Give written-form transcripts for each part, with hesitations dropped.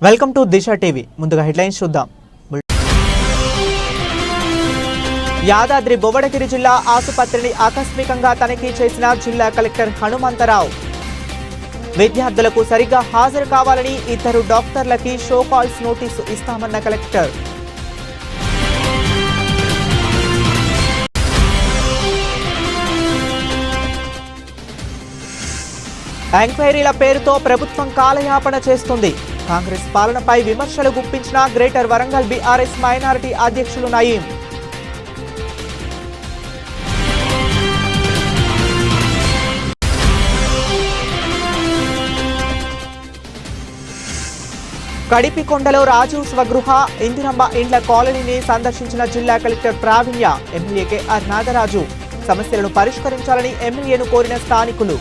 Welcome to Disha TV. ముందుగా headlines చూద్దాం. యాదాద్రి భువనగిరి జిల్లా ఆసుపత్రిని ఆకస్మికంగా తనిఖీ చేసిన జిల్లా కలెక్టర్ హనుమంతరావు. విద్యార్థులకు సరిగ్గా హాజరు కావాలని 2 డాక్టర్లకి షో కాల్స్ నోటీసు ఇస్తామన్న కలెక్టర్. ఎంక్వైరీల పేరుతో ప్రభుత్వం కాలయాపన చేస్తుంది. కాంగ్రెస్ పాలనపై విమర్శలు గుప్పించిన గ్రేటర్ వరంగల్ బీఆర్ఎస్ మైనారిటీ అధ్యక్షులు నయీం. కడిపికొండలో రాజీవ్ స్వగృహ ఇందిరమ్మ ఇండ్ల కాలనీని సందర్శించిన జిల్లా కలెక్టర్ ప్రావీణ్య. ఎమ్మెల్యే కేఆర్ నాగరాజు సమస్యలను పరిష్కరించాలని ఎమ్మెల్యేను కోరిన స్థానికులు.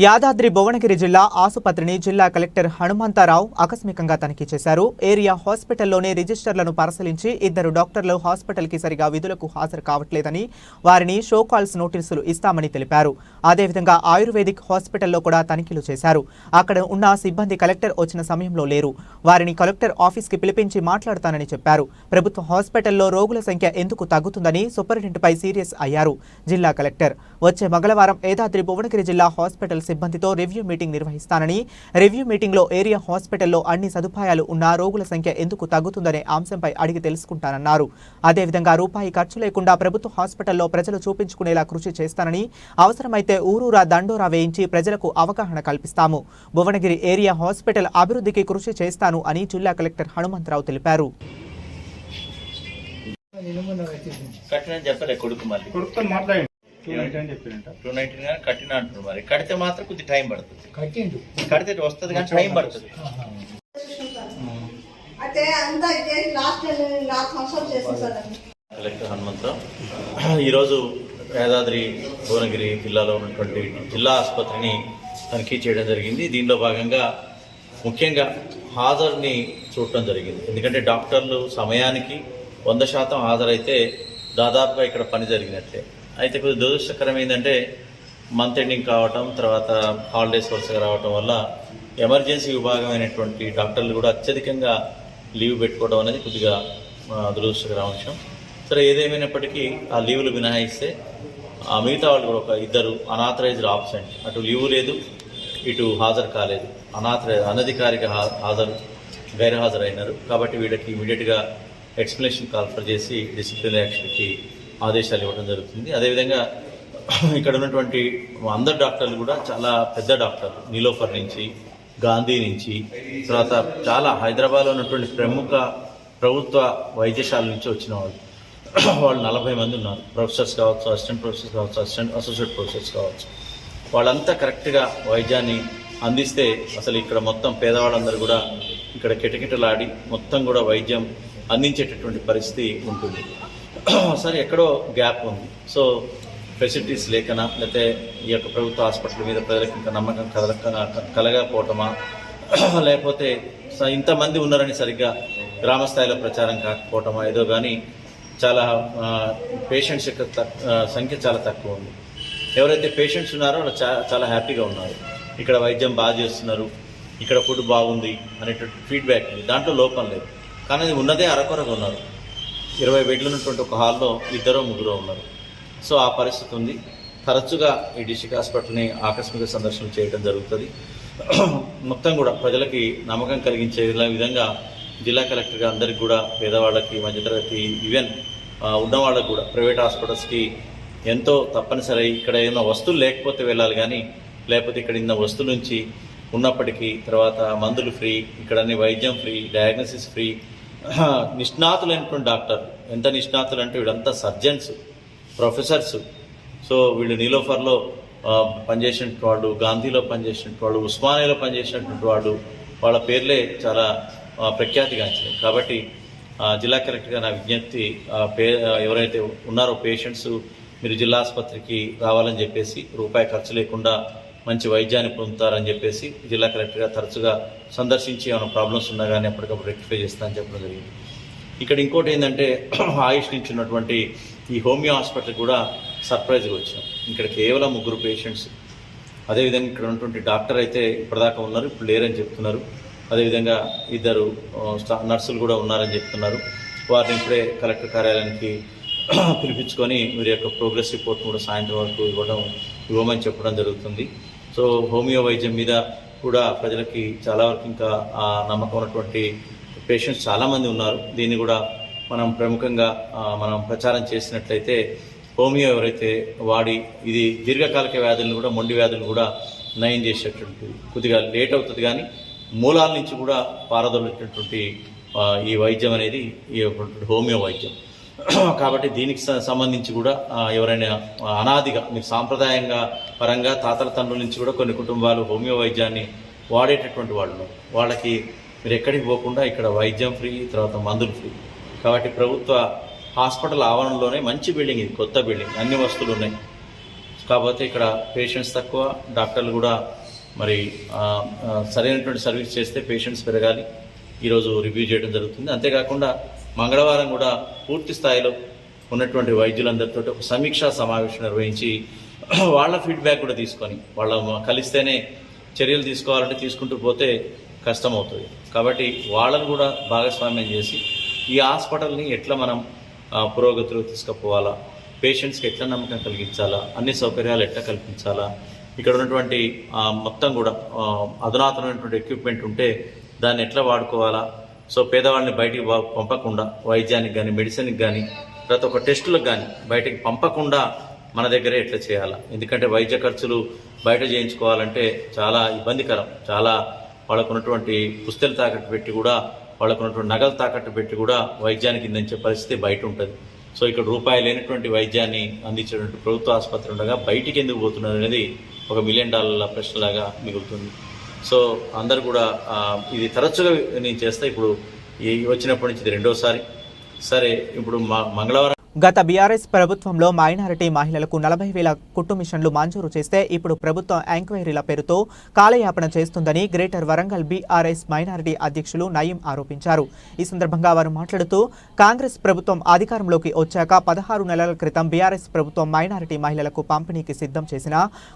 యాదాద్రి భువనగిరి జిల్లా ఆసుపత్రిని జిల్లా కలెక్టర్ హనుమంతరావు ఆకస్మికంగా తనిఖీ చేశారు. ఏరియా హాస్పిటల్లోని రిజిస్టర్లను పరిశీలించి 2 డాక్టర్లు హాస్పిటల్కి సరిగా విధులకు హాజరు కావట్లేదని వారిని షో కాల్స్ నోటీసులు ఇస్తామని తెలిపారు. అదేవిధంగా ఆయుర్వేదిక్ హాస్పిటల్లో కూడా తనిఖీలు చేశారు. అక్కడ ఉన్న సిబ్బంది కలెక్టర్ వచ్చిన సమయంలో లేరు. వారిని కలెక్టర్ ఆఫీస్కి పిలిపించి మాట్లాడతానని చెప్పారు. ప్రభుత్వ హాస్పిటల్లో రోగుల సంఖ్య ఎందుకు తగ్గుతుందని సూపరింటెండెంట్పై సీరియస్ అయ్యారు జిల్లా కలెక్టర్. వచ్చే మంగళవారం యాదాద్రి భువనగిరి జిల్లా హాస్పిటల్ సిబ్బందితో రివ్యూ మీటింగ్ నిర్వహిస్తానని, రివ్యూ మీటింగ్లో ఏరియా హాస్పిటల్లో అన్ని సదుపాయాలు ఉన్న రోగుల సంఖ్య ఎందుకు తగ్గుతుందనే అంశంపై అడిగి తెలుసుకుంటానన్నారు. అదేవిధంగా రూపాయి ఖర్చు లేకుండా ప్రభుత్వ హాస్పిటల్లో ప్రజలు చూపించుకునేలా కృషి చేస్తానని, అవసరమైతే ఊరూరా దండోరా వేయించి ప్రజలకు అవగాహన కల్పిస్తాము. భువనగిరి ఏరియా హాస్పిటల్ అభివృద్ధికి కృషి చేస్తాను అని జిల్లా కలెక్టర్ హనుమంతరావు తెలిపారు. కట్టిన అంటున్నారు, మరి కడితే మాత్రం కొద్ది టైం పడుతుంది. కడితే వస్తుంది కానీ టైం పడుతుంది. కలెక్టర్ హనుమంతరావు ఈరోజు యాదాద్రి భువనగిరి జిల్లాలో ఉన్నటువంటి జిల్లా ఆసుపత్రిని తనిఖీ చేయడం జరిగింది. దీనిలో భాగంగా ముఖ్యంగా హాజరుని చూడటం జరిగింది. ఎందుకంటే డాక్టర్లు సమయానికి 100% హాజరైతే దాదాపుగా ఇక్కడ పని జరిగినట్లే. అయితే కొద్దిగా దురదృష్టకరం ఏంటంటే మంత్ ఎండింగ్ కావటం, తర్వాత హాలిడేస్ వరుసగా రావటం వల్ల ఎమర్జెన్సీ విభాగమైనటువంటి డాక్టర్లు కూడా అత్యధికంగా లీవ్ పెట్టుకోవడం అనేది కొద్దిగా దురదృష్టకరం విషయం. సరే, ఏదేమైనప్పటికీ ఆ లీవులు మినహాయిస్తే మిగతా వాళ్ళు కూడా ఒక 2 అనాథరైజ్డ్ ఆబ్సెంట్, అటు లీవ్ లేదు ఇటు హాజరు కాలేదు, అనధికారిక గైర్హాజరైనారు. కాబట్టి వీళ్ళకి ఇమీడియట్గా ఎక్స్ప్లెనేషన్ కాల్ఫర్ చేసి డిసిప్లినరీ యాక్షన్కి ఆదేశాలు ఇవ్వడం జరుగుతుంది. అదేవిధంగా ఇక్కడ ఉన్నటువంటి అందరు డాక్టర్లు కూడా చాలా పెద్ద డాక్టర్లు, నీలోఫర్ నుంచి, గాంధీ నుంచి, తర్వాత చాలా హైదరాబాద్లో ఉన్నటువంటి ప్రముఖ ప్రభుత్వ వైద్యశాల నుంచి వచ్చిన వాళ్ళు 40 మంది ఉన్నారు. ప్రొఫెసర్స్ కావచ్చు, అసిస్టెంట్ ప్రొఫెసర్స్ కావచ్చు, అసోసియేట్ ప్రొఫెసర్స్ కావచ్చు. వాళ్ళంతా కరెక్ట్గా వైద్యాన్ని అందిస్తే అసలు ఇక్కడ మొత్తం పేదవాళ్ళందరూ కూడా ఇక్కడ కిటకిటలాడి మొత్తం కూడా వైద్యం అందించేటటువంటి పరిస్థితి ఉంటుంది. సరే, ఎక్కడో గ్యాప్ ఉంది. సో ఫెసిలిటీస్ లేకనా, లేకపోతే ఈ యొక్క ప్రభుత్వ హాస్పిటల్ మీద ప్రజలకు ఇంకా నమ్మకం కలగకపోవటమా, లేకపోతే ఇంతమంది ఉన్నారని సరిగ్గా గ్రామ స్థాయిలో ప్రచారం కాకపోవటమా, ఏదో కానీ చాలా పేషెంట్స్ యొక్క సంఖ్య చాలా తక్కువ ఉంది. ఎవరైతే పేషెంట్స్ ఉన్నారో వాళ్ళు చాలా హ్యాపీగా ఉన్నారు. ఇక్కడ వైద్యం బాగా చేస్తున్నారు, ఇక్కడ ఫుడ్ బాగుంది అనేటువంటి ఫీడ్బ్యాక్ ఉంది. దాంట్లో లోపం లేదు. కానీ అది ఉన్నదే అరకొరగా ఉన్నారు. 20 బెడ్లు ఉన్నటువంటి ఒక హాల్లో 2-3 ఉన్నారు. సో ఆ పరిస్థితి ఉంది. తరచుగా ఈ డిస్ట్రిక్ట్ హాస్పిటల్ని ఆకస్మిక సందర్శనలు చేయడం జరుగుతుంది. మొత్తం కూడా ప్రజలకి నమ్మకం కలిగించే విధంగా జిల్లా కలెక్టర్గా అందరికి కూడా పేదవాళ్ళకి, మధ్యతరగతి, ఈవెన్ ఉన్నవాళ్ళకి కూడా ప్రైవేట్ హాస్పిటల్స్కి ఎంతో తప్పనిసరి. ఇక్కడ ఏమైనా వస్తువులు లేకపోతే వెళ్ళాలి, కానీ లేకపోతే ఇక్కడ ఇన్న వస్తువుల నుంచి ఉన్నప్పటికీ, తర్వాత మందులు ఫ్రీ, ఇక్కడ అన్ని వైద్యం ఫ్రీ, డయాగ్నోసిస్ ఫ్రీ. నిష్ణాతులైనటువంటి డాక్టర్, ఎంత నిష్ణాతులు అంటే వీళ్ళంతా సర్జన్స్, ప్రొఫెసర్స్. సో వీళ్ళు నీలోఫర్లో పనిచేసినటువంటి వాళ్ళు, గాంధీలో పనిచేసినటువంటి వాళ్ళు, ఉస్మానియాలో పనిచేసినటువంటి వాళ్ళు, వాళ్ళ పేర్లే చాలా ప్రఖ్యాతిగాంచినాయి. కాబట్టి జిల్లా కలెక్టర్గా నా విజ్ఞప్తి, ఎవరైతే ఉన్నారో పేషెంట్స్ మీరు జిల్లా ఆసుపత్రికి రావాలని చెప్పేసి, రూపాయి ఖర్చు లేకుండా మంచి వైద్యాన్ని పొందుతారని చెప్పేసి జిల్లా కలెక్టర్గా తరచుగా సందర్శించి ఏమైనా ప్రాబ్లమ్స్ ఉన్నా కానీ ఎప్పటికప్పుడు రెక్టిఫై చేస్తానని చెప్పడం జరిగింది. ఇక్కడ ఇంకోటి ఏంటంటే, ఆయుష్ నుంచి ఉన్నటువంటి ఈ హోమియో హాస్పిటల్ కూడా సర్ప్రైజ్గా వచ్చాం. ఇక్కడ కేవలం 3 పేషెంట్స్ అదేవిధంగా ఇక్కడ ఉన్నటువంటి డాక్టర్ అయితే ఇప్పటిదాకా ఉన్నారు, ఇప్పుడు లేరని చెప్తున్నారు. అదేవిధంగా ఇద్దరు నర్సులు కూడా ఉన్నారని చెప్తున్నారు. వారిని ఇప్పుడే కలెక్టర్ కార్యాలయానికి పిలిపించుకొని వీరి యొక్క ప్రోగ్రెస్ రిపోర్ట్ కూడా సాయంత్రం వరకు ఇవ్వమని చెప్పడం జరుగుతుంది. సో హోమియో వైద్యం మీద కూడా ప్రజలకి చాలా వరకు ఇంకా నమ్మకం ఉన్నటువంటి పేషెంట్స్ చాలామంది ఉన్నారు. దీన్ని కూడా మనం ప్రముఖంగా మనం ప్రచారం చేసినట్లయితే హోమియో ఎవరైతే వాడి ఇది దీర్ఘకాలిక వ్యాధులను కూడా మొండి వ్యాధులను కూడా నయం చేసేటటువంటి కొద్దిగా లేట్ అవుతుంది, కానీ మూలాల నుంచి కూడా పారదోలేటటువంటి ఈ వైద్యం అనేది ఈ హోమియో వైద్యం. కాబట్టి దీనికి సంబంధించి కూడా ఎవరైనా అనాదిగా మీరు సాంప్రదాయంగా పరంగా తాతల తండ్రుల నుంచి కూడా కొన్ని కుటుంబాలు హోమియో వైద్యాన్ని వాడేటటువంటి వాళ్ళు, వాళ్ళకి మీరు ఎక్కడికి పోకుండా ఇక్కడ వైద్యం ఫ్రీ, తర్వాత మందులు ఫ్రీ. కాబట్టి ప్రభుత్వ హాస్పిటల్ ఆవరణలోనే మంచి బిల్డింగ్, ఇది కొత్త బిల్డింగ్, అన్ని వస్తువులు ఉన్నాయి. కాకపోతే ఇక్కడ పేషెంట్స్ తక్కువ, డాక్టర్లు కూడా మరి సరైనటువంటి సర్వీస్ చేస్తే పేషెంట్స్ పెరగాలి. ఈరోజు రివ్యూ చేయడం జరుగుతుంది. అంతేకాకుండా మంగళవారం కూడా పూర్తి స్థాయిలో ఉన్నటువంటి వైద్యులందరితో ఒక సమీక్షా సమావేశం నిర్వహించి వాళ్ళ ఫీడ్బ్యాక్ కూడా తీసుకొని వాళ్ళ కలిస్తేనే చర్యలు తీసుకోవాలంటే తీసుకుంటూ పోతే కష్టం అవుతుంది. కాబట్టి వాళ్ళను కూడా భాగస్వామ్యం చేసి ఈ హాస్పిటల్ని ఎట్లా మనం పురోగతిలో తీసుకుపోవాలా, పేషెంట్స్కి ఎట్లా నమ్మకం కలిగించాలా, అన్ని సౌకర్యాలు ఎట్లా కల్పించాలా, ఇక్కడ ఉన్నటువంటి మొత్తం కూడా అధునాతనమైనటువంటి ఎక్విప్మెంట్ ఉంటే దాన్ని ఎట్లా వాడుకోవాలా, సో పేదవాళ్ళని బయటికి పంపకుండా వైద్యానికి కానీ మెడిసిన్కి కానీ తర్వాత ఒక టెస్టులకు కానీ బయటికి పంపకుండా మన దగ్గరే ఎట్లా చేయాలా. ఎందుకంటే వైద్య ఖర్చులు బయట చేయించుకోవాలంటే చాలా ఇబ్బందికరం. చాలా వాళ్ళకు ఉన్నటువంటి పుస్తలు తాకట్టు పెట్టి కూడా, వాళ్ళకు ఉన్నటువంటి నగలు తాకట్టు పెట్టి కూడా వైద్యానికి అందించే పరిస్థితి బయట ఉంటుంది. సో ఇక్కడ రూపాయి లేనటువంటి వైద్యాన్ని అందించేటువంటి ప్రభుత్వ ఆసుపత్రి ఉండగా బయటికి ఎందుకు పోతున్నారు అనేది ఒక $1 మిలియన్ ప్రశ్నలాగా మిగులుతుంది. సో అందరు కూడా ఇది తరచుగా నేను చేస్తా, ఇప్పుడు వచ్చినప్పటి నుంచి ఇది రెండోసారి. సరే, ఇప్పుడు మంగళవారం గత బీఆర్ఎస్ ప్రభుత్వంలో మైనారిటీ మహిళలకు 40,000 కుట్టు మిషన్లు మంజూరు చేస్తే ఇప్పుడు ప్రభుత్వం ఎంక్వైరీల పేరుతో కాలయాపన చేస్తుందని గ్రేటర్ వరంగల్ బీఆర్ఎస్ మైనారిటీ అధ్యక్షులు నయీం ఆరోపించారు. ఈ సందర్భంగా వారు మాట్లాడుతూ కాంగ్రెస్ ప్రభుత్వం అధికారంలోకి వచ్చాక 16 నెలల క్రితం బీఆర్ఎస్ ప్రభుత్వం మైనారిటీ మహిళలకు పంపిణీకి సిద్ధం చేసిన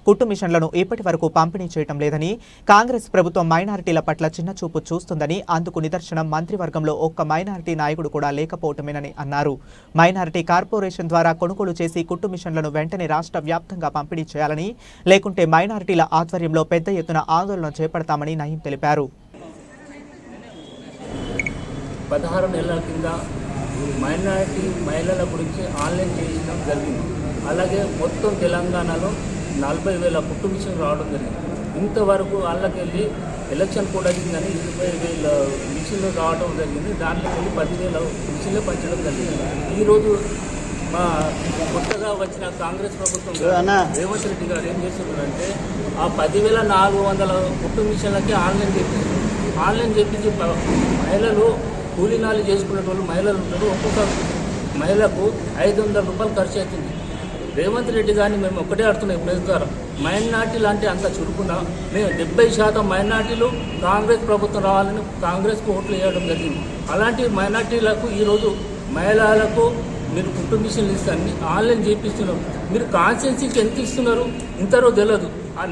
కుట్టు మిషన్లను ఇప్పటి వరకు పంపిణీ చేయడం లేదని, కాంగ్రెస్ ప్రభుత్వం మైనారిటీల పట్ల చిన్నచూపు చూస్తుందని, అందుకు నిదర్శనం మంత్రివర్గంలో ఒక్క మైనారిటీ నాయకుడు కూడా లేకపోవటమేనని అన్నారు. మైనారిటీ కార్పొరేషన్ ద్వారా కొనుగోలు చేసి కుట్టు మిషన్లను వెంటనే రాష్ట్ర వ్యాప్తంగా పంపిణీ చేయాలని, లేకుంటే మైనారిటీల ఆధ్వర్యంలో పెద్ద ఎత్తున ఆందోళన చేపడతామని నయీం తెలిపారు. 16 నెలల కింద మైనారిటీ మహిళల గురించి ఆన్లైన్ చేయడం జరిగింది. అలాగే మొత్తం తెలంగాణలో 40,000 కుట్టు మిషన్లు రావడం జరిగింది. ఇంతవరకు వాళ్ళకెళ్ళి ఎలక్షన్ కూడా అయిందని 20,000 మిషన్లు రావడం జరిగింది. దాంట్లోకి వెళ్ళి 10,000 మిషన్లు పంచడం జరిగింది. ఈరోజు మా కొత్తగా వచ్చిన కాంగ్రెస్ ప్రభుత్వం రేవంత్ రెడ్డి గారు ఏం చేస్తున్నారంటే ఆ 10,400 కుట్టు మిషన్లకి ఆన్లైన్ చేపించి మహిళలు కూలీనాలు చేసుకునే వాళ్ళు మహిళలు ఉంటారు. ఒక్కొక్క మహిళకు 500 రూపాయలు ఖర్చు అవుతుంది. రేవంత్ రెడ్డి గారిని మేము ఒక్కటే అడుగుతున్నాం ప్రెస్ ద్వారా, మైనార్టీ లాంటి అంత చురుకున్నా మేము 70% మైనార్టీలు కాంగ్రెస్ ప్రభుత్వం రావాలని కాంగ్రెస్కు ఓట్లు వేయడం జరిగింది. అలాంటి మైనార్టీలకు ఈరోజు మహిళలకు మీరు కుట్టు మిషన్లు ఇస్తారని ఆన్లైన్ చేపిస్తున్నారు. మీరు కాన్స్టిట్యున్సీకి ఎంత ఇస్తున్నారు ఇంతరో తెలియదు. ఆ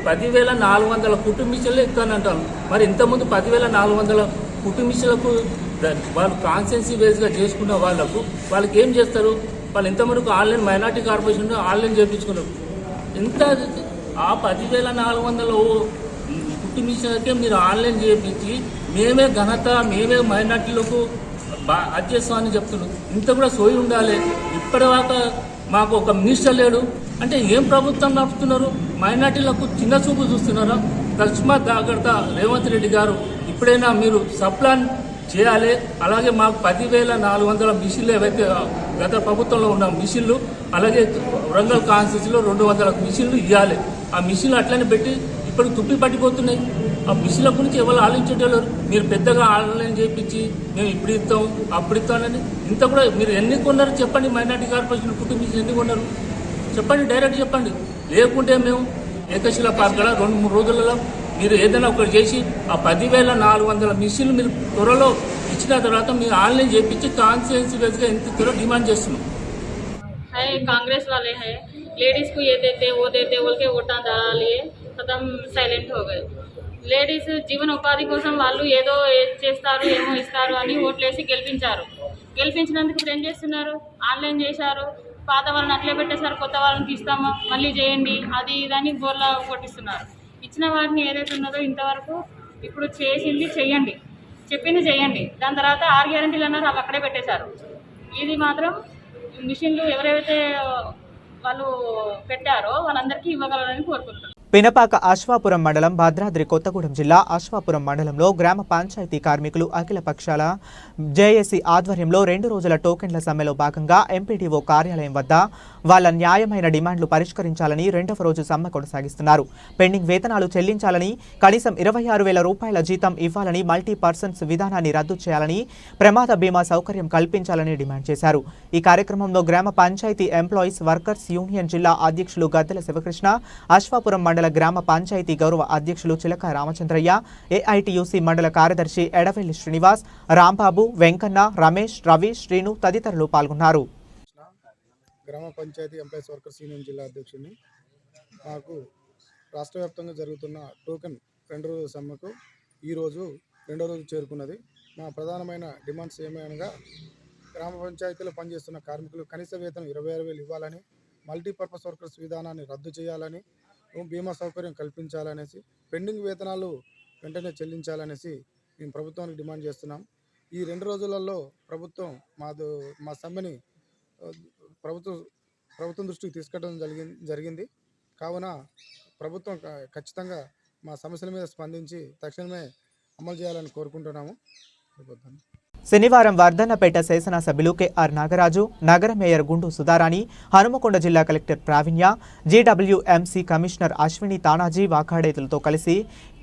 10,400 కుట్టు మిషన్లే ఇస్తానంటాను. మరి ఇంతకుముందు 10,400 కుట్టు మిషన్లకు వాళ్ళు కాన్స్టిట్యున్సీ బేస్గా చేసుకున్న వాళ్ళకి ఏం చేస్తారు? వాళ్ళు ఇంతవరకు ఆన్లైన్ మైనార్టీ కార్పొరేషన్ ఆన్లైన్ చేయించుకున్నారు. ఇంత ఆ 10,400 కుట్టు మిషన్లకే మీరు ఆన్లైన్ చేయించి మేమే ఘనత, మేమే మైనార్టీలకు అధ్యక్షాన్ని చెప్తున్నాం. ఇంత కూడా సోయి ఉండాలి. ఇప్పటిదాకా మాకు ఒక మినిస్టర్ లేడు అంటే ఏం ప్రభుత్వం నడుపుతున్నారు? మైనార్టీలకు చిన్న చూపు చూస్తున్నారా? తస్మాత్ జాగ్రత్త రేవంత్ రెడ్డి గారు, ఇప్పుడైనా మీరు సప్లాన్ చేయాలి. అలాగే మాకు 10,400 మిషన్లు ఏవైతే గత ప్రభుత్వంలో ఉన్న మిషన్లు, అలాగే వరంగల్ కాన్స్టిట్యూన్సీలో 200 మిషన్లు ఇవ్వాలి. ఆ మిషన్లు అట్లనే పెట్టి ఇప్పుడు తుప్పి పట్టిపోతున్నాయి. ఆ మిషన్ల గురించి ఎవరు ఆలోచించేటోళ్ళు? మీరు పెద్దగా ఆన్లైన్ చేయించి మేము ఇప్పుడు ఇస్తాం అప్పుడు ఇస్తామని ఇంత కూడా మీరు ఎన్ని కొన్నారు చెప్పండి? మైనార్టీ కార్పొరేషన్ కుటుంబ మిషన్ ఎన్ని కొన్నారు చెప్పండి, డైరెక్ట్ చెప్పండి. లేకుంటే మేము ఏకశిల పార్క్ 2-3 రోజులలో మీరు ఏదైనా ఒకటి చేసి ఆ 10,400 మిషన్లు మీరు త్వరలో ఇచ్చిన తర్వాత మీరు ఆన్లైన్ చేయించి కాన్స్టిట్యున్సీ బేస్గా ఎంత త్వరలో డిమాండ్ చేస్తున్నాం. है कांग्रेस वाले हैं, लेडीज़ को ये देते वो देते बोल के वोटा डाला लिए खत्म సైలెంట్ हो गए లేడీస్ జీవన ఉపాధి కోసం వాళ్ళు ఏదో చేస్తారు ఏమో ఇస్తారు అని ఓట్లేసి గెలిపించినందుకు ఇప్పుడు ఏం చేస్తున్నారు? ఆన్లైన్ చేశారు, పాత వాళ్ళని అట్లే పెట్టేశారు, కొత్త వాళ్ళని తీస్తామా మళ్ళీ చేయండి అది ఇదని గోర్లా కొట్టిస్తున్నారు. ఇచ్చిన వాటిని ఏదైతే ఉన్నదో ఇంతవరకు ఇప్పుడు చేసింది చెయ్యండి, చెప్పింది చేయండి, దాని తర్వాత 6 గ్యారెంటీలు అన్నారు అవి అక్కడే పెట్టేశారు. ఇది మాత్రం మిషన్లు ఎవరైతే వాళ్ళు పెట్టారో వాళ్ళందరికీ ఇవ్వగలరని కోరుకుంటున్నాను. పినపాక అశ్వాపురం మండలం భద్రాద్రి కొత్తగూడెం జిల్లా అశ్వాపురం మండలంలో గ్రామ పంచాయతీ కార్మికులు అఖిల పక్షాల జేఏసీ ఆధ్వర్యంలో 2 రోజుల టోకెన్ల సమ్మెలో భాగంగా ఎంపీడీఓ కార్యాలయం వద్ద వాళ్ళ న్యాయమైన డిమాండ్లు పరిష్కరించాలని 2వ రోజు సమ్మె కొనసాగిస్తున్నారు. పెండింగ్ వేతనాలు చెల్లించాలని, కనీసం 26,000 రూపాయల జీతం ఇవ్వాలని, మల్టీ పర్సన్స్ విధానాన్ని రద్దు చేయాలని, ప్రమాద బీమా సౌకర్యం కల్పించాలని డిమాండ్ చేశారు. ఈ కార్యక్రమంలో గ్రామ పంచాయతీ ఎంప్లాయీస్ వర్కర్స్ యూనియన్ జిల్లా అధ్యక్షులు గద్దెల శివకృష్ణ, అశ్వాపురం మండల గ్రామ పంచాయతీ గౌరవ అధ్యక్షులు చిలక రామచంద్రయ్య, ఏఐటియుసి మండల కార్యదర్శి ఎడవెల్లి శ్రీనివాస్, రాంబాబు, వెంకన్న, రమేష్, రవి, శ్రీను తదితరులు పాల్గొన్నారు. గ్రామ పంచాయతీ ఎంప్లాయీస్ వర్కర్స్ యూనియన్ జిల్లా అధ్యక్షుడిని. మాకు రాష్ట్ర వ్యాప్తంగా జరుగుతున్న టోకెన్ 2 రోజుల సమ్మెకు ఈరోజు 2వ రోజు చేరుకున్నది. మా ప్రధానమైన డిమాండ్స్ ఏమనగా గ్రామ పంచాయతీలో పనిచేస్తున్న కార్మికులు కనీస వేతనం 26,000 ఇవ్వాలని, మల్టీపర్పస్ వర్కర్స్ విధానాన్ని రద్దు చేయాలని, బీమా సౌకర్యం కల్పించాలనేసి, పెండింగ్ వేతనాలు వెంటనే చెల్లించాలనేసి మేము ప్రభుత్వానికి డిమాండ్ చేస్తున్నాం. ఈ 2 రోజులలో ప్రభుత్వం మా సమ్మెని ప్రభుత్వం దృష్టికి తీసుకెళ్ళడం జరిగింది. కావున ప్రభుత్వం ఖచ్చితంగా మా సమస్యల మీద స్పందించి తక్షణమే అమలు చేయాలని కోరుకుంటున్నాము. శనివారం వర్ధన్నపేట శాసనసభ్యులు కెఆర్ నాగరాజు, నగర మేయర్ గుండు సుధారాణి, హనుమకొండ జిల్లా collector Pravinya, GWMC commissioner Ashwini Tanaji వాకాడేతులతో కలిసి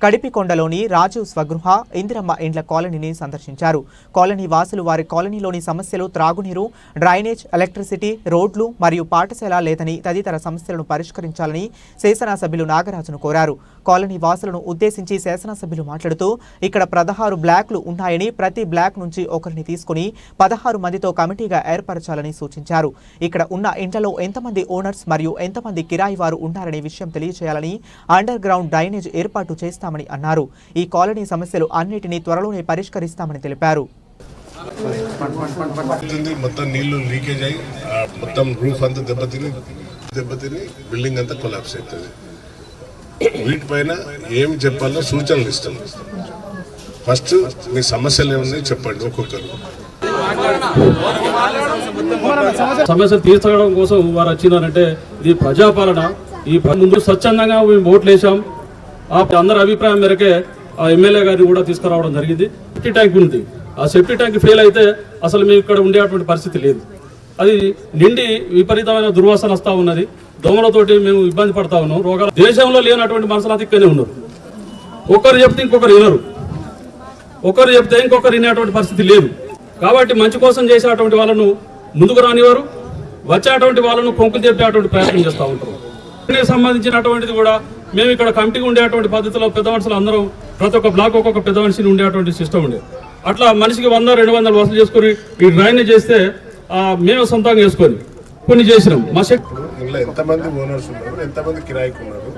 కడిపికొండలోని రాజీవ్ స్వగృహ, ఇందిరమ్మ ఇండ్ల కాలనీని సందర్శించారు. కాలనీ వాసులు వారి కాలనీలోని సమస్యలు త్రాగునీరు, డ్రైనేజ్, ఎలక్ట్రిసిటీ, రోడ్లు మరియు పాఠశాల లేదని తదితర సమస్యలను పరిష్కరించాలని శాసనసభ్యులు నాగరాజును కోరారు. కాలనీ వాసులను ఉద్దేశించి శాసనసభ్యులు మాట్లాడుతూ ఇక్కడ 16 బ్లాక్లు ఉన్నాయని, ప్రతి బ్లాక్ నుంచి ఒకరిని తీసుకుని 16 మందితో కమిటీగా ఏర్పరచాలని సూచించారు. ఇక్కడ ఉన్న ఇండ్లలో ఎంతమంది ఓనర్స్ మరియు ఎంతమంది కిరాయి వారు ఉన్నారనే విషయం తెలియజేయాలని, అండర్ గ్రౌండ్ డ్రైనేజ్ ఏర్పాటు చేస్తామని అన్నారు. ఈ కాలనీ సమస్యలు అన్నిటినీ త్వరలోనే పరిష్కరిస్తామని తెలిపారు. మొత్తం నీళ్లు లీకేజ్ అయ్యి మొత్తం రూఫ్ అంతా దెబ్బతిని బిల్డింగ్ అంతా కొలాప్స్ అవుతుంది. వీటిపైన ఏం చెప్పాలో సూచనలు ఇస్తాం. ఫస్ట్ మీ సమస్యలు ఏమన్నా చెప్పండి ఒక్కొక్కరు. సమస్యలు తీర్చడం కోసం వారు వచ్చినారంటే ఇది ప్రజాపాలన. ఈ ముందు స్వచ్ఛందంగా మేము ఓట్లు వేసాం. అందరి అభిప్రాయం మేరకే ఆ ఎమ్మెల్యే గారిని కూడా తీసుకురావడం జరిగింది. సేఫ్టీ ట్యాంక్ ఉంది. ఆ సేఫ్టీ ట్యాంక్ ఫెయిల్ అయితే అసలు మేము ఇక్కడ ఉండేటువంటి పరిస్థితి లేదు. అది నిండి విపరీతమైన దుర్వాసన వస్తూ ఉన్నది. దోమలతోటి మేము ఇబ్బంది పడతా ఉన్నాం. రోగాలు దేశంలో లేనటువంటి మనుషులు ఇక్కడనే ఉన్నారు. ఒకరు చెప్తే ఇంకొకరు వినరు, ఒకరు చెప్తే ఇంకొకరు వినేటువంటి పరిస్థితి లేదు. కాబట్టి మంచి కోసం చేసేటువంటి వాళ్ళను ముందుకు రానివారు, వచ్చేటువంటి వాళ్ళను కొంకులు చెప్పేటువంటి ప్రయత్నం చేస్తూ ఉంటారు. సంబంధించినటువంటిది కూడా మేము ఇక్కడ కమిటీగా ఉండేటువంటి పద్ధతిలో పెద్ద మనుషులు అందరం ప్రతి ఒక్క బ్లాక్ ఒక్కొక్క పెద్ద మనిషిని ఉండేటువంటి సిస్టమ్ ఉండేది. అట్లా మనిషికి 100-200 వసూలు చేసుకొని ఈ డ్రైనేజ్ చేస్తే మేము సొంతంగా చేసుకొని కొన్ని చేసినాం. మా ఇంట్లో ఎంతమంది ఓనర్స్ ఉన్నారు, ఎంతమంది కిరాయికి ఉన్నారు,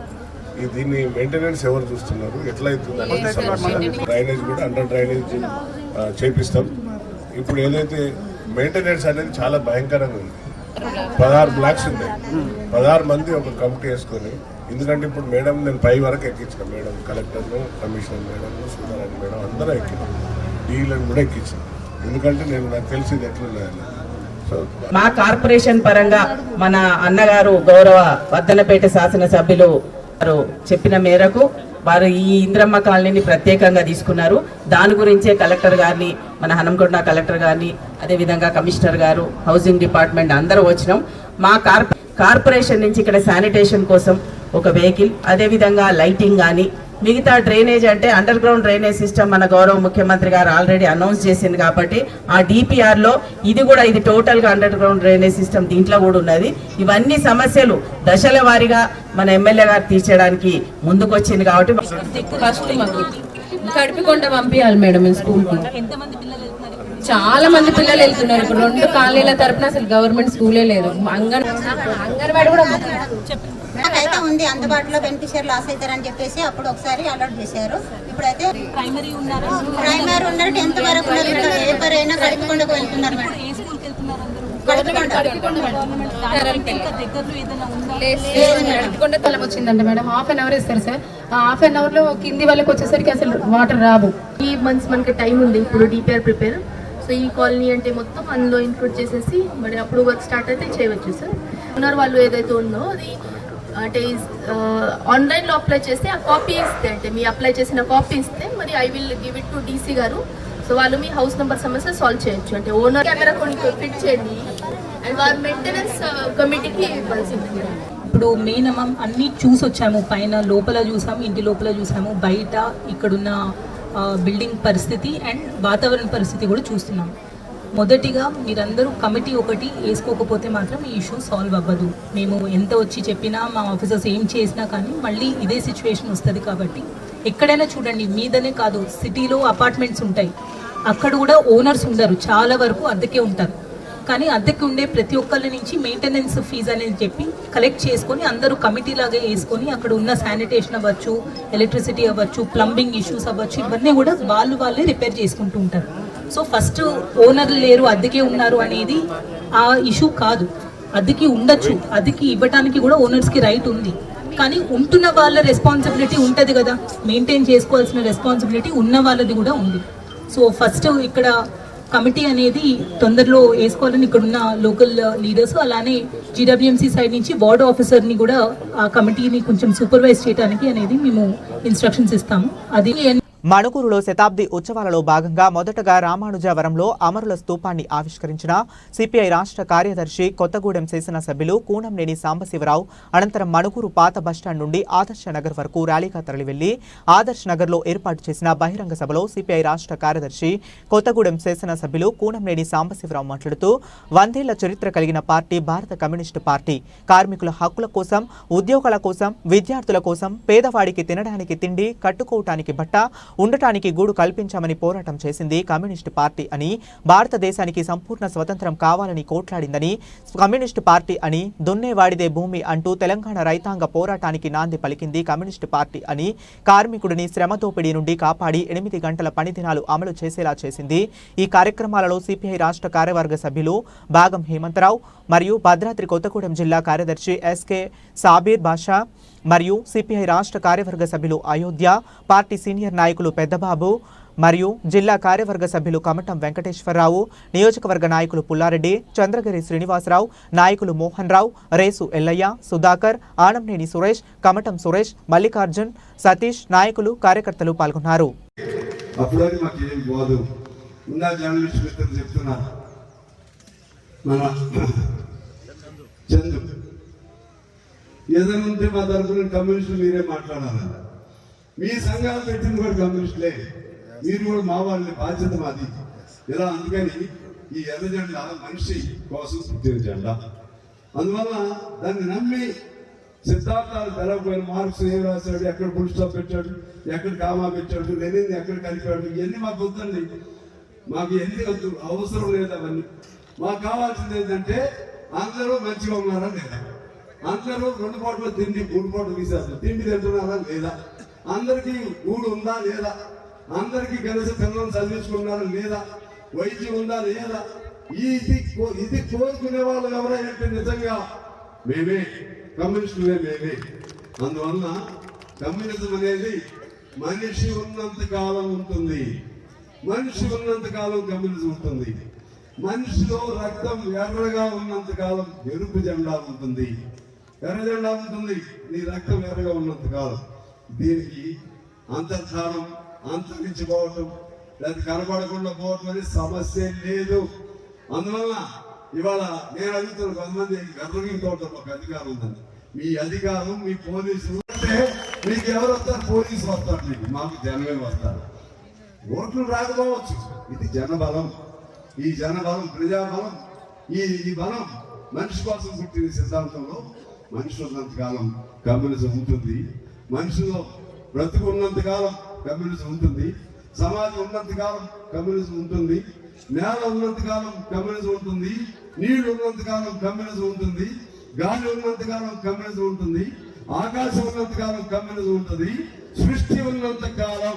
దీన్ని మెయింటెనెన్స్ ఎవరు చూస్తున్నారు, ఎట్లా అవుతుంది అనేది సమస్య. డ్రైనేజ్ కూడా అండర్ డ్రైనేజ్ చేపిస్తాం. ఇప్పుడు ఏదైతే మెయింటెనెన్స్ అనేది చాలా భయంకరంగా ఉంది. 16 బ్లాక్స్ ఉన్నాయి. 16 మంది ఒక కమిటీ వేసుకొని, ఎందుకంటే ఇప్పుడు మేడం నేను 5 వరకు ఎక్కించిన, మేడం కలెక్టర్ను, కమిషనర్ మేడం, సుధారాణి మేడం అందరూ ఎక్కినాం, డీలను కూడా ఎక్కించాను. ఎందుకంటే నాకు తెలిసింది ఎట్లున్నాయని. మా కార్పొరేషన్ పరంగా మన అన్నగారు గౌరవ వర్ధన్నపేట శాసనసభ్యులు చెప్పిన మేరకు వారు ఈ ఇంద్రమ్మ కాలనీని ప్రత్యేకంగా తీసుకున్నారు. దాని గురించే కలెక్టర్ గారిని, మన హనుమకొండ కలెక్టర్ గారిని, అదేవిధంగా కమిషనర్ గారు, హౌసింగ్ డిపార్ట్మెంట్ అందరూ వచ్చినాం. మా కార్పొరేషన్ నుంచి ఇక్కడ శానిటేషన్ కోసం ఒక వెహికల్, అదేవిధంగా లైటింగ్ కానీ, మిగతా డ్రైనేజ్ అంటే అండర్ గ్రౌండ్ డ్రైనేజ్ సిస్టమ్ మన గౌరవ ముఖ్యమంత్రి గారు ఆల్రెడీ అనౌన్స్ చేసింది. కాబట్టి ఆ డిపిఆర్లో ఇది టోటల్గా అండర్ గ్రౌండ్ డ్రైనేజ్ సిస్టమ్ దీంట్లో కూడా ఉన్నది. ఇవన్నీ సమస్యలు దశల వారీగా మన ఎమ్మెల్యే గారు తీర్చడానికి ముందుకు వచ్చింది. కాబట్టి ఫస్ట్ మాకు కడిపికొండ పంపించాలి మేడం స్కూల్కి. చాలా మంది పిల్లలు వెళ్తున్నారు. ఇప్పుడు 2 కాలనీల తరపున అసలు గవర్నమెంట్ స్కూలే లేదు. అంగన్వాడీ కూడా అయితే ఉంది అందుబాటులో బెనిఫిషియర్ లాస్ అవుతారని చెప్పేసి అప్పుడు ఒకసారి అలర్ట్ చేశారు. ఇప్పుడైతే ప్రైమరీ ఉన్నారు 10th వరకు ఎవరైనా గడిపకుండా వెళ్తున్నారు మేడం. తలం వచ్చిందండి మేడం. హాఫ్ అన్ అవర్ ఇస్తారు సార్. హాఫ్ అన్ అవర్ లో కింది వాళ్ళకి వచ్చేసరికి అసలు వాటర్ రావు. ఈ మంత్స్ మనకి టైం ఉంది ఇప్పుడు డిపిఆర్ ప్రిపేర్. సో ఈ కాలనీ అంటే మొత్తం అందులో ఇంక్లూడ్ చేసేసి మరి అప్పుడు వర్క్ స్టార్ట్ అయితే చేయవచ్చు సార్. ఓనర్ వాళ్ళు ఏదైతే ఉందో అది అంటే ఆన్లైన్లో అప్లై చేస్తే ఆ కాపీ ఇస్తే అంటే మీ అప్లై చేసిన కాపీ ఇస్తే మరి I will give it to DC గారు. సో వాళ్ళు మీ హౌస్ నెంబర్ సమస్య సాల్వ్ చేయొచ్చు. అంటే ఓనర్ కెమెరా కొన్ని ఫిట్ చేయండి అండ్ వాళ్ళ మెయింటెనెన్స్ కమిటీకి ఇవ్వాల్సి ఉంటుంది. ఇప్పుడు మెయిన్ అన్నీ చూసి వచ్చాము. పైన లోపల చూసాము, ఇంటి లోపల చూసాము, బయట ఇక్కడున్న బిల్డింగ్ పరిస్థితి అండ్ వాతావరణ పరిస్థితి కూడా చూస్తున్నాం. మొదటిగా మీరందరూ కమిటీ ఒకటి వేసుకోకపోతే మాత్రం ఈ ఇష్యూ సాల్వ్ అవ్వదు. మేము ఎంత వచ్చి చెప్పినా మా ఆఫీసర్స్ ఏం చేసినా కానీ మళ్ళీ ఇదే సిచ్యువేషన్ వస్తుంది. కాబట్టి ఎక్కడైనా చూడండి, మీదనే కాదు సిటీలో అపార్ట్మెంట్స్ ఉంటాయి, అక్కడ కూడా ఓనర్స్ ఉండరు, చాలా వరకు అద్దెకే ఉంటారు. కానీ అద్దెకి ఉండే ప్రతి ఒక్కళ్ళ నుంచి మెయింటెనెన్స్ ఫీజు అనేది చెప్పి కలెక్ట్ చేసుకొని అందరూ కమిటీ లాగా వేసుకొని అక్కడ ఉన్న శానిటేషన్ అవ్వచ్చు, ఎలక్ట్రిసిటీ అవ్వచ్చు, ప్లంబింగ్ ఇష్యూస్ అవ్వచ్చు, ఇవన్నీ కూడా వాళ్ళే రిపేర్ చేసుకుంటూ ఉంటారు. సో ఫస్ట్ ఓనర్లు లేరు అద్దెకే ఉన్నారు అనేది ఆ ఇష్యూ కాదు. అద్దెకి ఉండొచ్చు, అద్దెకి ఇవ్వడానికి కూడా ఓనర్స్కి రైట్ ఉంది. కానీ ఉంటున్న వాళ్ళ రెస్పాన్సిబిలిటీ ఉంటుంది కదా, మెయింటైన్ చేసుకోవాల్సిన రెస్పాన్సిబిలిటీ ఉన్న వాళ్ళది కూడా ఉంది. సో ఫస్ట్ ఇక్కడ కమిటీ అనేది తొందరలో వేసుకోవాలని ఇక్కడ ఉన్న లోకల్ లీడర్స్, అలానే జీడబ్ల్యూఎంసీ సైడ్ నుంచి వార్డ్ ఆఫీసర్ని కూడా ఆ కమిటీని కొంచెం సూపర్వైజ్ చేయడానికి అనేది మేము ఇన్స్ట్రక్షన్స్ ఇస్తాము. అది మణుగూరులో శతాబ్ది ఉత్సవాలలో భాగంగా మొదటగా రామానుజవరంలో అమరుల స్తూపాన్ని ఆవిష్కరించిన సిపిఐ రాష్ట్ర కార్యదర్శి కొత్తగూడెం శాసనసభ్యులు కూనంనేని సాంబశివరావు అనంతరం మణుగూరు పాత బస్టాండ్ నుండి ఆదర్శ నగర్ వరకు ర్యాలీగా తరలివెళ్లి ఆదర్శ నగర్లో ఏర్పాటు చేసిన బహిరంగ సభలో సిపిఐ రాష్ట్ర కార్యదర్శి కొత్తగూడెం శాసనసభ్యులు కూనంనేని సాంబశివరావు మాట్లాడుతూ 100 ఏళ్ల చరిత్ర కలిగిన పార్టీ భారత కమ్యూనిస్టు పార్టీ. కార్మికుల హక్కుల కోసం, ఉద్యోగాల కోసం, విద్యార్థుల కోసం, పేదవాడికి తినడానికి తిండి, కట్టుకోవటానికి బట్ట, ఉండటానికి గూడు కల్పించామని పోరాటం చేసింది కమ్యూనిస్టు పార్టీ అని, భారతదేశానికి సంపూర్ణ స్వతంత్రం కావాలని కోట్లాడిందని, కమ్యూనిస్టు పార్టీ అని, దున్నేవాడిదే భూమి అంటూ తెలంగాణ రైతాంగ పోరాటానికి నాంది పలికింది కమ్యూనిస్టు పార్టీ అని, కార్మికుడిని శ్రమ దోపిడీ నుండి కాపాడి 8 గంటల పని దినాలు అమలు చేసేలా చేసింది. ఈ కార్యక్రమాలలో సిపిఐ రాష్ట్ర కార్యవర్గ సభ్యులు భాగం హేమంతరావు మరియు భద్రాద్రి కొత్తగూడెం జిల్లా కార్యదర్శి ఎస్కే సాబీర్ బాషా మరియు సిపిఐ రాష్ట్ర కార్యవర్గ సభ్యులు అయోధ్య, పార్టీ సీనియర్ నాయకులు పెద్దబాబు మరియు జిల్లా కార్యవర్గ సభ్యులు కమటం వెంకటేశ్వరరావు, నియోజకవర్గ నాయకులు పుల్లారెడ్డి, చంద్రగిరి శ్రీనివాసరావు, నాయకులు మోహన్ రావు, రేసు ఎల్లయ్య, సుధాకర్, ఆనంనేని సురేష్, కమటం సురేష్, మల్లికార్జున్, సతీష్, నాయకులు, కార్యకర్తలు పాల్గొన్నారు. ఏదైనా ఉంటే మా తరఫున కమ్యూనిస్టులు మీరే మాట్లాడాలన్న, మీ సంఘాలు పెట్టింది కూడా కమ్యూనిస్టులే, మీరు కూడా మా వాళ్ళని, బాధ్యత మాది. ఇలా అందుకని ఈ ఎర్ర జెండా మనిషి కోసం పుట్టిన జెండా. అందువల్ల దాన్ని నమ్మి సిద్ధాంతాలు తెలవకపోయిన మార్క్స్ ఏం రాశాడు, ఎక్కడ ఫుల్ స్టాప్ పెట్టాడు, ఎక్కడ కామా పెట్టాడు, లెనిన్ ఎక్కడ కలిపాడు, ఇవన్నీ మాకు వద్దండి. మాకు ఎన్ని వద్దు, అవసరం లేదు అవన్నీ. మాకు కావాల్సింది ఏంటంటే అందరూ మంచిగా ఉన్నారా లేదా, అందరూ 2 పూటలు తిండి 3 పూటలు తీసేస్తారు, తిండి తింటున్నారా లేదా, అందరికీ ఊడు ఉందా లేదా, అందరికీ కలిసి పిల్లలను చదివించుకున్నారా లేదా, వైద్యం ఉందా లేదా, ఇది కోరుకునే వాళ్ళు ఎవరైనా నిజంగా మేమే, కమ్యూనిస్టులే మేమే. అందువల్ల కమ్యూనిజం అనేది మనిషి ఉన్నంత కాలం ఉంటుంది, మనిషి ఉన్నంత కాలం కమ్యూనిజం ఉంటుంది. మనిషిలో రక్తం ఎర్రగా ఉన్నంత కాలం ఎరుపు జెండా ఉంటుంది, ఎర్ర జెండా ఉంటుంది. నీ రక్తం ఎర్రగా ఉన్నంత కాలం దీనికి అంతర్ధానం, అంతరించిపోవటం లేదా కనబడకుండా పోవటం అనేది సమస్య లేదు. అందువల్ల ఇవాళ నేను అడుగుతున్న కొంతమంది గర్వగించుకోవటం ఒక అధికారం ఉందని. మీ అధికారం మీ పోలీసులు అంటే మీకు ఎవరు వస్తారు, పోలీసులు వస్తారు, మీకు మాకు జనమే వస్తారు. ఓట్లు రాకపోవచ్చు, ఇది జనబలం. ఈ జనబలం, ప్రజాబలం, ఈ బలం మనిషి కోసం పుట్టిన సిద్ధాంతంలో మనిషి ఉన్నంతకాలం కమ్యూనిజం ఉంటుంది, మనిషిలో బ్రతుకు ఉన్నంతకాలం కమ్యూనిజం ఉంటుంది, సమాజం ఉన్నంతకాలం కమ్యూనిజం ఉంటుంది, నేల ఉన్నంతకాలం కమ్యూనిజం ఉంటుంది, నీళ్లు ఉన్నంతకాలం కమ్యూనిజం ఉంటుంది, గాలి ఉన్నంతకాలం కమ్యూనిజం ఉంటుంది, ఆకాశం ఉన్నంత కాలం కమ్యూనిజం ఉంటుంది, సృష్టి ఉన్నంత కాలం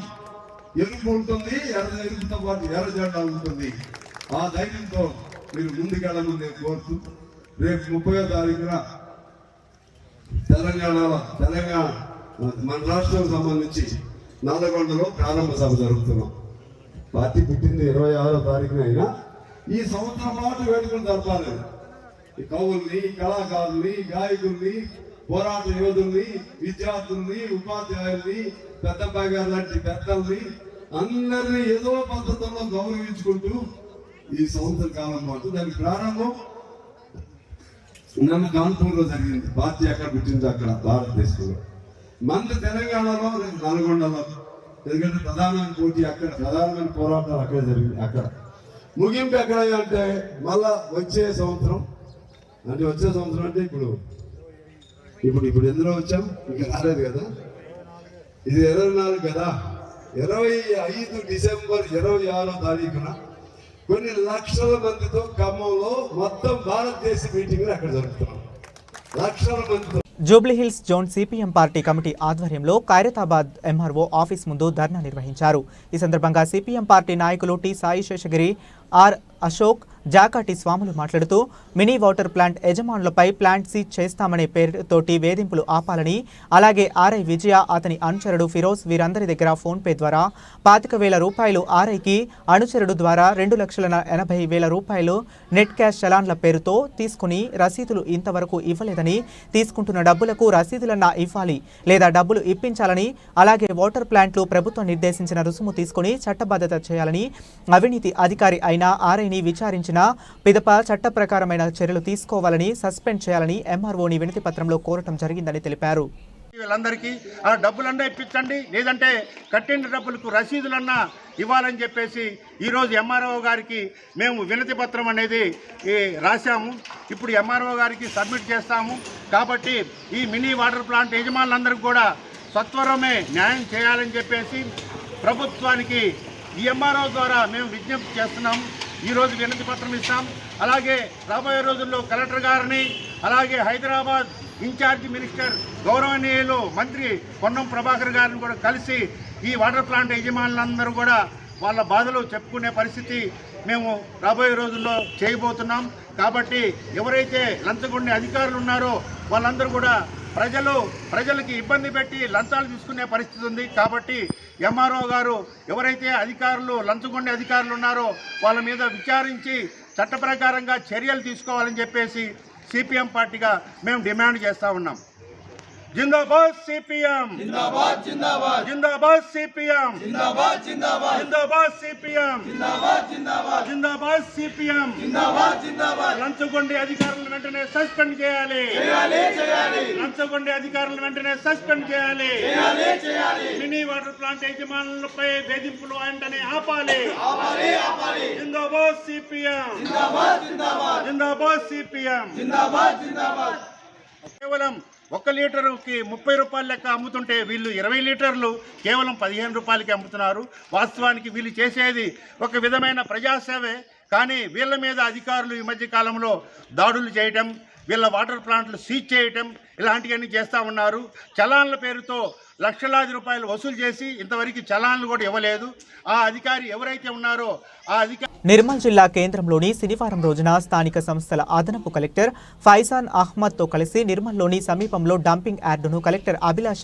ఎరుపు ఉంటుంది, ఎరుపుతో పాటు ఎర్ర జెండా ఉంటుంది. ఆ ధైర్యంతో మీరు ముందుకెళ్ళమని నేను కోరుతూ రేపు 30వ తారీఖున తెలంగాణ మన రాష్ట్రం సంబంధించి నల్లగొండలో ప్రారంభ సభ జరుగుతున్నాం. పార్టీ పుట్టింది 26వ తారీఖున అయినా ఈ సంవత్సరం పాటు వేడుకలు జరపాలి. ఈ కవుల్ని, కళాకారుల్ని, గాయకుల్ని, పోరాట యోధుల్ని, విద్యార్థుల్ని, ఉపాధ్యాయుల్ని, పెద్దబ్బాయి గారు లాంటి పెద్దల్ని అందరినీ ఏదో పద్ధతుల్లో గౌరవించుకుంటూ ఈ సంవత్సర కాలం పాటు దానికి ప్రారంభం నన్ను కాన్పూర్లో జరిగింది. పార్టీ ఎక్కడ పుట్టింది అక్కడ భారతదేశంలో, మన తెలంగాణలో, నల్గొండలో. ఎందుకంటే ప్రధానమైన పోటీ అక్కడ, ప్రధానమైన పోరాటాలు అక్కడ జరిగింది. అక్కడ ముగింపు ఎక్కడ అంటే మళ్ళా వచ్చే సంవత్సరం అంటే ఇప్పుడు ఎందులో వచ్చాం, ఇంకా రాలేదు కదా, ఇది 24 కదా. 25 డిసెంబర్ 26వ తారీఖున కొన్ని లక్షల మందితో ఖమ్మంలో మొత్తం భారతదేశ మీటింగ్లు అక్కడ జరుగుతున్నాం. లక్షల మందితో. Jubilee Hills zone CPM party committee ఆధ్వర్యంలో ఖైరతాబాద్ ఎంఆర్ఓ ఆఫీస్ ముందు ధర్నా నిర్వహించారు. ఈ సందర్భంగా సిపిఎం పార్టీ నాయకులు టి సాయి శేషగిరి, ఆర్ అశోక్, జాకాటి స్వాములు మాట్లాడుతూ మినీ వాటర్ ప్లాంట్ యజమానులపై ప్లాంట్ సీజ్ చేస్తామనే పేరుతోటి వేధింపులు ఆపాలని, అలాగే ఆర్ఐ విజయ, అతని అనుచరుడు ఫిరోజ్ వీరందరి దగ్గర ఫోన్పే ద్వారా 25,000 రూపాయలు, ఆర్ఐకి అనుచరుడు ద్వారా 2,80,000 రూపాయలు నెట్ క్యాష్ చలాన్ల పేరుతో తీసుకుని రసీదులు ఇంతవరకు ఇవ్వలేదని, తీసుకుంటున్న డబ్బులకు రసీదులన్నా ఇవ్వాలి లేదా డబ్బులు ఇప్పించాలని, అలాగే వాటర్ ప్లాంట్లు ప్రభుత్వం నిర్దేశించిన రుసుము తీసుకుని చట్టబద్ధత చేయాలని, అవినీతి అధికారి అయిన ఆర్ఐని విచారించిన పిదప చట్ట ప్రకారమైన చర్యలు తీసుకోవాలని, సస్పెండ్ చేయాలని ఎంఆర్ఓని వినతి పత్రంలో కోరటం జరిగిందని తెలిపారు. వీళ్ళందరికీ ఆ డబ్బులన్నా ఇప్పించండి, లేదంటే కట్టిన డబ్బులకు రసీదులన్నా ఇవ్వాలని చెప్పేసి ఈరోజు ఎంఆర్ఓ గారికి మేము వినతి పత్రం అనేది రాశాము. ఇప్పుడు ఎంఆర్ఓ గారికి సబ్మిట్ చేస్తాము. కాబట్టి ఈ మినీ వాటర్ ప్లాంట్ యజమానులందరికీ కూడా సత్వరమే న్యాయం చేయాలని చెప్పేసి ప్రభుత్వానికి ఈ ఎంఆర్ఓ ద్వారా మేము విజ్ఞప్తి చేస్తున్నాము. ఈరోజు వినతి పత్రం ఇస్తాం. అలాగే రాబోయే రోజుల్లో కలెక్టర్ గారిని, అలాగే హైదరాబాద్ ఇన్ఛార్జి మినిస్టర్ గౌరవనీయులు మంత్రి పొన్నం ప్రభాకర్ గారిని కూడా కలిసి ఈ వాటర్ ప్లాంట్ యజమానులందరూ కూడా వాళ్ళ బాధలు చెప్పుకునే పరిస్థితి మేము రాబోయే రోజుల్లో చేయబోతున్నాం. కాబట్టి ఎవరైతే లంచగొండే అధికారులు ఉన్నారో వాళ్ళందరూ కూడా ప్రజలకి ఇబ్బంది పెట్టి లంచాలు తీసుకునే పరిస్థితి ఉంది. కాబట్టి ఎంఆర్ఓ గారు ఎవరైతే అధికారులు లంచగొండే అధికారులు ఉన్నారో వాళ్ళ మీద విచారించి చట్ట ప్రకారంగా చర్యలు తీసుకోవాలని చెప్పేసి సిపిఎం పార్టీగా మేము డిమాండ్ చేస్తూ ఉన్నాం. जिंदाबाद सीपीएम, जिंदाबाद जिंदाबाद, जिंदाबाद सीपीएम, जिंदाबाद जिंदाबाद, जिंदाबाद सीपीएम, जिंदाबाद जिंदाबाद, जिंदाबाद सीपीएम, जिंदाबाद जिंदाबाद. లంచగొండే అధికారులను వెంటనే సస్పెండ్ చేయాలి, లంచగొండే అధికారులను వెంటనే సస్పెండ్ చేయాలి. మినీ వాటర్ ప్లాంట్ యజమానులపై వేధింపులు వెంటనే ఆపాలి. జిందాబాద్ సిపిఎం, జిందాబాద్ జిందాబాద్, జిందాబాద్ సిపిఎం, జిందాబాద్ జిందాబాద్. కేవలం 1 లీటరుకి 30 రూపాయలు లెక్క అమ్ముతుంటే వీళ్ళు 20 లీటర్లు కేవలం 15 రూపాయలకి అమ్ముతున్నారు. వాస్తవానికి వీళ్ళు చేసేది ఒక విధమైన ప్రజాసేవే. కానీ వీళ్ళ మీద అధికారులు ఈ మధ్య కాలంలో దాడులు చేయటం, వీళ్ళ వాటర్ ప్లాంట్లు సీజ్ చేయటం ఇలాంటివన్నీ చేస్తూ ఉన్నారు. చలాన్ల పేరుతో లక్షలాది రూపాయలు వసూలు చేసి ఇంతవరకు చలాన్లు కూడా ఇవ్వలేదు. ఆ అధికారి ఎవరైతే ఉన్నారో ఆ అధికారి. నిర్మల్ జిల్లా కేంద్రంలోని శనివారం రోజున స్థానిక సంస్థల అదనపు కలెక్టర్ ఫైజాన్ అహ్మద్తో కలిసి నిర్మల్లోని సమీపంలో డంపింగ్ యార్డును కలెక్టర్ అభిలాష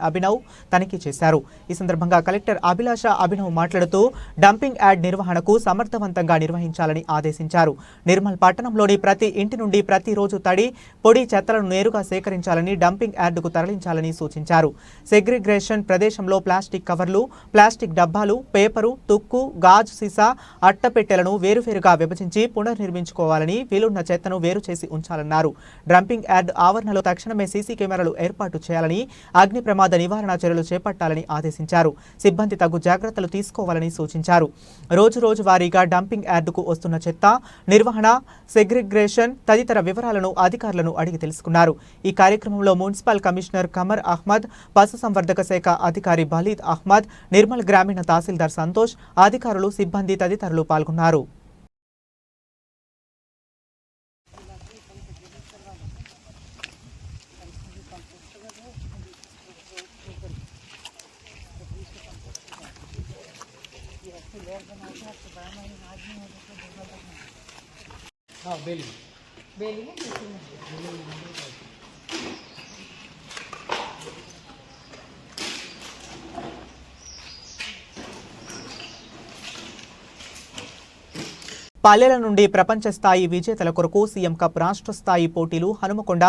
అభినవ్ తనిఖీ చేశారు. ఈ సందర్భంగా కలెక్టర్ అభిలాష అభినవ్ మాట్లాడుతూ డంపింగ్ యార్డ్ నిర్వహణకు సమర్థవంతంగా నిర్వహించాలని ఆదేశించారు. నిర్మల్ పట్టణంలోని ప్రతి ఇంటి నుండి ప్రతిరోజు తడి, పొడి చెత్తలను నేరుగా సేకరించాలని, డంపింగ్ యార్డుకు తరలించాలని సూచించారు. సెగ్రిగేషన్ ప్రదేశంలో ప్లాస్టిక్ కవర్లు, ప్లాస్టిక్ డబ్బాలు, పేపరు, తుక్కు, గాజు సీసా, అట్టపెట్టెలను వేరువేరుగా విభజించి పునర్నిర్మించుకోవాలని, వీలున్న చెత్తను వేరు చేసి ఉంచాలన్నారు. డంపింగ్ యార్డ్ ఆవరణలో తక్షణమే సీసీ కెమెరాలు ఏర్పాటు చేయాలని, అగ్ని ప్రమాద నివారణ చర్యలు చేపట్టాలని ఆదేశించారు. సిబ్బంది తగు జాగ్రత్తలు తీసుకోవాలని సూచించారు. రోజు వారీగా డంపింగ్ యార్డుకు వస్తున్న చెత్త నిర్వహణ, సెగ్రిగేషన్ తదితర వివరాలను అధికారులను అడిగి తెలుసుకున్నారు. ఈ కార్యక్రమంలో మున్సిపల్ కమిషనర్ కమర్ అహ్మద్, పశుసంవర్ధక శాఖ అధికారి బలీద్ అహ్మద్, నిర్మల్ గ్రామీణ తహసీల్దార్ సంతోష్, అధికారులు, సిబ్బంది తదితరులు పాల్గొన్నారు. పల్లెల నుండి ప్రపంచ స్థాయి విజేతల కొరకు సీఎం కప్ రాష్ట్ర స్థాయి పోటీలు హనుమకొండ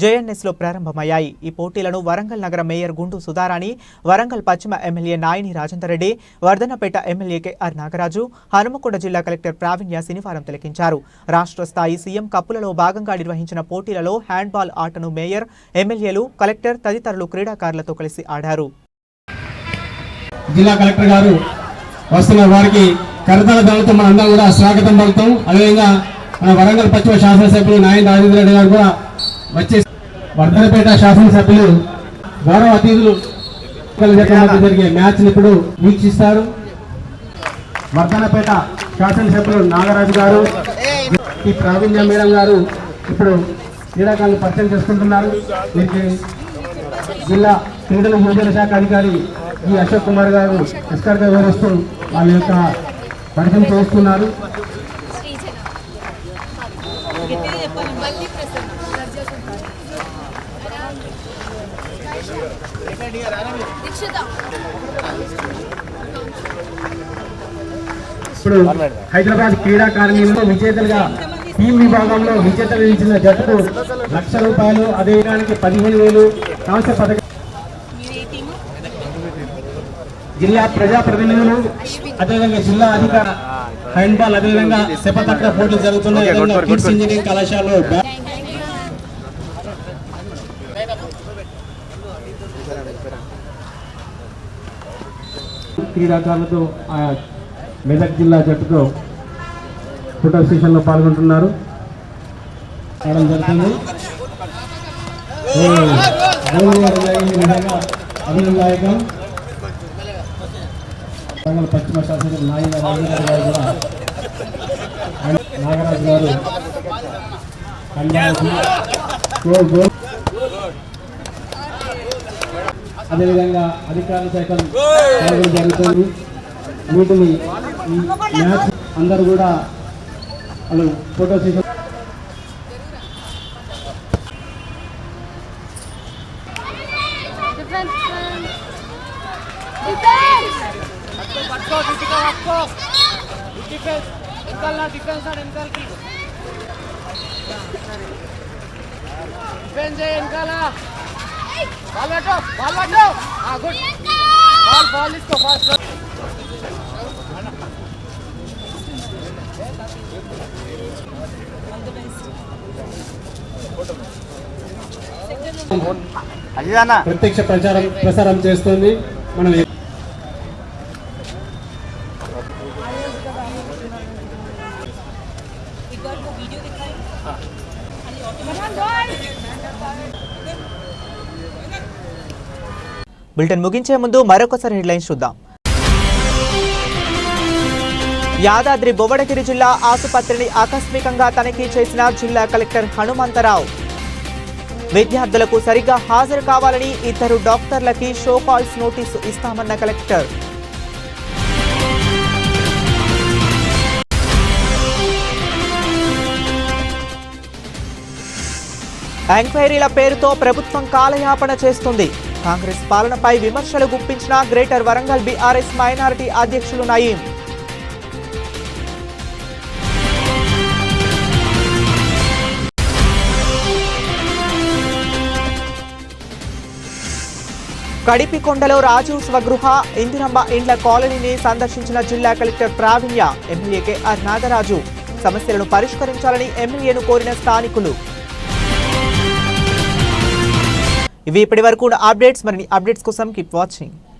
జేఎన్ఎస్లో ప్రారంభమయ్యాయి. ఈ పోటీలను వరంగల్ నగర మేయర్ గుండు సుధారాణి, వరంగల్ పశ్చిమ MLA Nayini Rajender Reddy, Wardhannapet MLA KR Nagaraju, Hanumakonda జిల్లా కలెక్టర్ ప్రావీణ్య శనివారం తిలకించారు. రాష్ట్ర స్థాయి సీఎం కప్పులలో భాగంగా నిర్వహించిన పోటీలలో హ్యాండ్బాల్ ఆటను మేయర్, ఎమ్మెల్యేలు, కలెక్టర్ తదితరులు క్రీడాకారులతో కలిసి ఆడారు. జిల్లా కలెక్టర్ గారు వస్తున్న వారికి కరతాళ ధ్వనులతో మన అందరం కూడా స్వాగతం పలుకుతాం. అదేవిధంగా మన వరంగల్ పశ్చిమ శాసనసభ్యులు నాయని రాజేంద్ర రెడ్డి గారు కూడా వచ్చే వర్ధనపేట శాసనసభ్యులు గౌరవ అతిథులు జరిగే మ్యాచ్ ని ఇప్పుడు వీక్షిస్తారు. వర్ధనపేట శాసనసభ్యులు నాగరాజు గారు, ఈ ప్రావీణ్య మేడం గారు ఇప్పుడు క్రీడాకారులు పరిచయం చేసుకుంటున్నారు. దీనికి జిల్లా క్రీడల యువజన శాఖ అధికారి ఈ అశోక్ కుమార్ గారు ఎస్కర్గా వివరిస్తూ వాళ్ళ యొక్క పరిచయం చేస్తున్నారు. ఇప్పుడు హైదరాబాద్ క్రీడాకారిణిలో విజేతలుగా టీం విభాగంలో విజేతలు నిలిచిన జట్టుకు ₹1,00,000, అదేవిధానికి 15,000 కాంస్య పథకం. జిల్లా ప్రజాప్రతినిధులు, అదేవిధంగా జిల్లా అధికార హ్యాండ్బాల్, అదేవిధంగా సెపతక్క పోటీలు జరుగుతున్నాయి. కిడ్స్ ఇంజనీరింగ్ కళాశాలలో క్రీడాకారులతో మెదక్ జిల్లా జట్టుతో ఫోటో సెషన్లో పాల్గొంటున్నారు. జరుగుతుంది అభినందాయకం. పశ్చిమ శాసనసభ్యులు నాయని రాజేంద్ర గారు కూడా, నాగరాజు గారు అదేవిధంగా అధికారుల శాఖలు జరుగుతుంది. వీటిని మ్యాచ్ అందరూ కూడా వాళ్ళు ఫోటో సెషన్ ప్రత్యక్ష ప్రసారం చేస్తుంది. మనం బులెటిన్ ముగించే ముందు మరొకసారి హెడ్లైన్స్ చూద్దాం. యాదాద్రి భువనగిరి జిల్లా ఆసుపత్రిని ఆకస్మికంగా తనిఖీ చేసిన జిల్లా కలెక్టర్ హనుమంతరావు. విద్యార్థులకు సరిగ్గా హాజరు కావాలని 2 డాక్టర్లకి షో కాల్స్ నోటీసు ఇస్తామన్న కలెక్టర్. ఎంక్వైరీల పేరుతో ప్రభుత్వం కాలయాపన చేస్తుంది. కాంగ్రెస్ పాలనపై విమర్శలు గుప్పించిన గ్రేటర్ వరంగల్ బీఆర్ఎస్ మైనారిటీ అధ్యక్షులు నయీం. కడిపికొండలో రాజీవ్ స్వగృహ, ఇందిరమ్మ ఇండ్ల కాలనీని సందర్శించిన జిల్లా కలెక్టర్ ప్రావీణ్య, ఎమ్మెల్యే కేఆర్ నాగరాజు. సమస్యలను పరిష్కరించాలని ఎమ్మెల్యేను కోరిన స్థానికులు. ఇవి ఇప్పటి వరకు అప్డేట్స్. మరిన్ని అప్డేట్స్ కోసం కీప్ వాచింగ్.